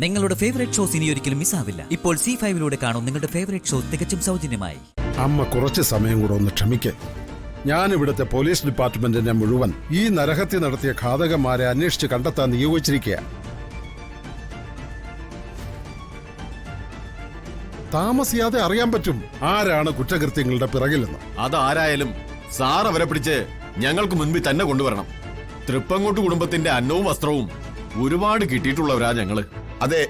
നിങ്ങളുടെ favourite shows ഇനി ഒരിക്കലും മിസ്സാവില്ല. ഇപ്പോൾ C5 കാണും നിങ്ങളുടെ ഫേവറേറ്റ് ഷോ തികച്ചും സൗജന്യമായി. അമ്മ കുറച്ച് സമയം കൂടെ ഒന്ന് ക്ഷമിക്ക്. ഞാൻ ഇവിടുത്തെ പോലീസ് ഡിപ്പാർട്ട്മെന്റിനെ മുഴുവൻ ഈ നരഹത്യ നടത്തിയ ഘാതകന്മാരെ അന്വേഷിച്ച് കണ്ടെത്താൻ നിയോഗിച്ചിരിക്കുക. താമസിയാതെ അറിയാൻ പറ്റും ആരാണ് കുറ്റകൃത്യങ്ങളുടെ പിറകിലെന്ന്. അതാരായാലും സാർ അവരെ പിടിച്ച് ഞങ്ങൾക്ക് മുൻപിൽ തന്നെ കൊണ്ടുവരണം. തൃപ്പങ്ങോട്ട് കുടുംബത്തിന്റെ അന്നവും വസ്ത്രവും ഒരുപാട് കിട്ടിയിട്ടുള്ളവരാ ഞങ്ങള്. അതെ,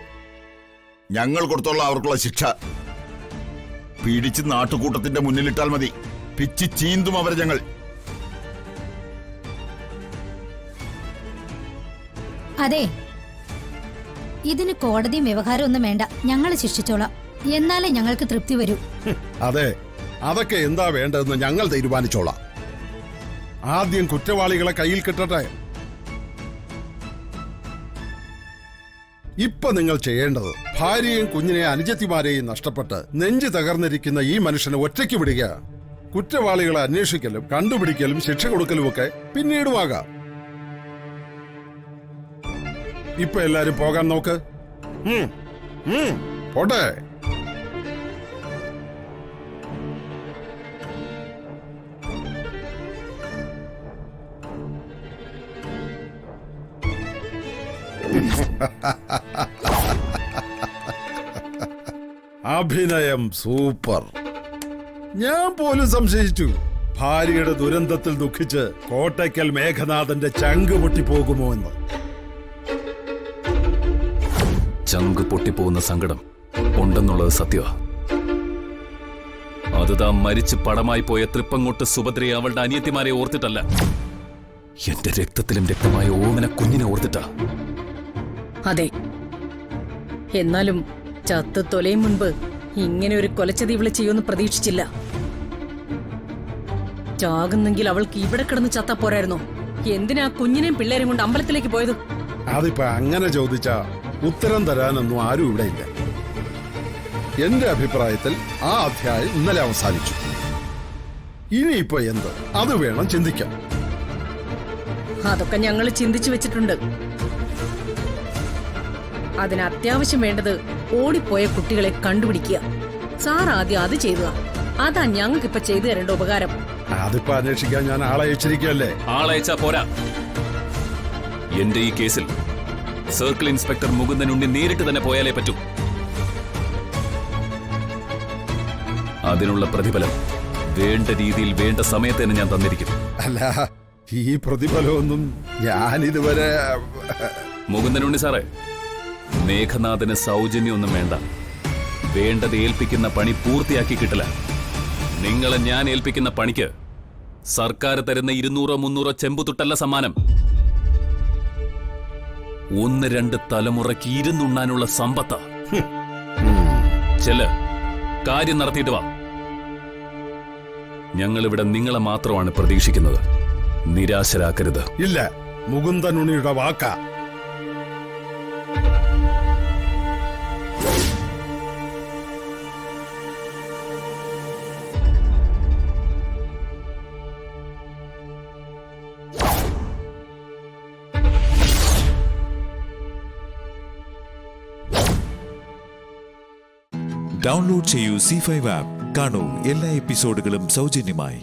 ഞങ്ങൾ കൊടുത്തുള്ള അവർക്കുള്ള ശിക്ഷ പിടിച്ച് നാട്ടുകൂട്ടത്തിന്റെ മുന്നിലിട്ടാൽ മതി. പിച്ചി ചീന്തും അവരെ ഞങ്ങൾ. അതെ, ഇതിന് കോടതിയും വ്യവഹാരം ഒന്നും വേണ്ട. ഞങ്ങൾ ശിക്ഷിച്ചോളാം. എന്നാലേ ഞങ്ങൾക്ക് തൃപ്തി വരൂ. അതെ, അതൊക്കെ എന്താ വേണ്ടതെന്ന് ഞങ്ങൾ തീരുമാനിച്ചോളാം. ആദ്യം കുറ്റവാളികളെ കയ്യിൽ കിട്ടട്ടെ. ഇപ്പൊ നിങ്ങൾ ചെയ്യേണ്ടത് ഭാര്യയും കുഞ്ഞിനെയും അനുജത്തിമാരെയും നഷ്ടപ്പെട്ട് നെഞ്ചു തകർന്നിരിക്കുന്ന ഈ മനുഷ്യനെ ഒറ്റയ്ക്ക് വിടുക. കുറ്റവാളികളെ അന്വേഷിക്കലും കണ്ടുപിടിക്കലും ശിക്ഷ കൊടുക്കലും ഒക്കെ പിന്നീടുമാകാം. ഇപ്പൊ എല്ലാരും പോകാൻ നോക്ക്. പോട്ടെ. അഭിനയം സൂപ്പർ. ഞാൻ പോലും സംശയിച്ചു ഭാര്യയുടെ ദുരന്തത്തിൽ ദുഃഖിച്ച് കോട്ടയ്ക്കൽ മേഘനാഥന്റെ ചങ്ക് പൊട്ടിപ്പോകുമോ എന്ന്. ചങ്ക് പൊട്ടിപ്പോകുന്ന സങ്കടം ഉണ്ടെന്നുള്ളത് സത്യമാ. അത് താൻ മരിച്ച് പടമായി പോയ തൃപ്പങ്ങോട്ട് സുഭദ്രയെ അവളുടെ അനിയത്തിമാരെ ഓർത്തിട്ടല്ല, എന്റെ രക്തത്തിലും രക്തമായ ഓമന കുഞ്ഞിനെ ഓർത്തിട്ടാ. അതെ, എന്നാലും ചത്ത് തൊലയും മുൻപ് ഇങ്ങനെ ഒരു കൊലച്ചതി ഇവള് ചെയ്യുമെന്ന് പ്രതീക്ഷിച്ചില്ല. ചാകുന്നെങ്കിൽ അവൾക്ക് ഇവിടെ കിടന്ന് ചത്താ പോരായിരുന്നോ? എന്തിനാ കുഞ്ഞിനെയും പിള്ളേരും കൊണ്ട് അമ്പലത്തിലേക്ക് പോയത്? അതിപ്പോ അങ്ങനെ ചോദിച്ചാ ഉത്തരം തരാനൊന്നും ആരും ഇവിടെ ഇല്ല. എന്റെ അഭിപ്രായത്തിൽ ആ അധ്യായം ഇന്നലെ അവസാനിച്ചു. ഇനിയിപ്പോ എന്ത്, അത് വേണം ചിന്തിക്കാൻ. അതൊക്കെ ഞങ്ങൾ ചിന്തിച്ചു വെച്ചിട്ടുണ്ട്. അതിന് അത്യാവശ്യം വേണ്ടത് ഓടിപ്പോയ കുട്ടികളെ കണ്ടുപിടിക്കുക. സാർ ആദ്യം അത് ചെയ്യുക. അതാ ഞങ്ങൾക്കിപ്പൊ ചെയ്തു തരേണ്ട ഉപകാരം. അതിപ്പോ അന്വേഷിക്കാൻ ഞാൻ ആളെ അയച്ചിരിക്കല്ലേ. ആളയച്ചാ പോരാ. എന്റെ ഈ കേസിൽ സർക്കിൾ ഇൻസ്പെക്ടർ മുകുന്ദൻ ഉണ്ണി നേരിട്ട് തന്നെ പോയാലേ പറ്റൂ. അതിനുള്ള പ്രതിഫലം വേണ്ട രീതിയിൽ വേണ്ട സമയത്ത് തന്നെ ഞാൻ തന്നിരിക്കും. അല്ല, ഈ പ്രതിഫലമൊന്നും ഞാനിതുവരെ. മുകുന്ദൻ ഉണ്ണി സാറേ, മേഘനാഥന് സൗജന്യമൊന്നും വേണ്ട. വേണ്ടത് ഏൽപ്പിക്കുന്ന പണി പൂർത്തിയാക്കി കിട്ടില്ല. നിങ്ങളെ ഞാൻ ഏൽപ്പിക്കുന്ന പണിക്ക് സർക്കാർ തരുന്ന 200-300 ചെമ്പുതുട്ടല്ല സമ്മാനം. 1-2 തലമുറയ്ക്ക് ഇരുന്നുണ്ണാനുള്ള സമ്പത്താ. ചെല്ല്, കാര്യം നടത്തിയിട്ട് വാ. ഞങ്ങളിവിടെ നിങ്ങളെ മാത്രമാണ് പ്രതീക്ഷിക്കുന്നത്. നിരാശരാക്കരുത്. ഇല്ല, മുകുന്ദൻ ഉണ്ണിയുടെ വാക്കാ. ഡൗൺലോഡ് ചെയ്യൂ C5 ആപ്പ്. കാണൂ എല്ലാ എപ്പിസോഡുകളും സൗജന്യമായി.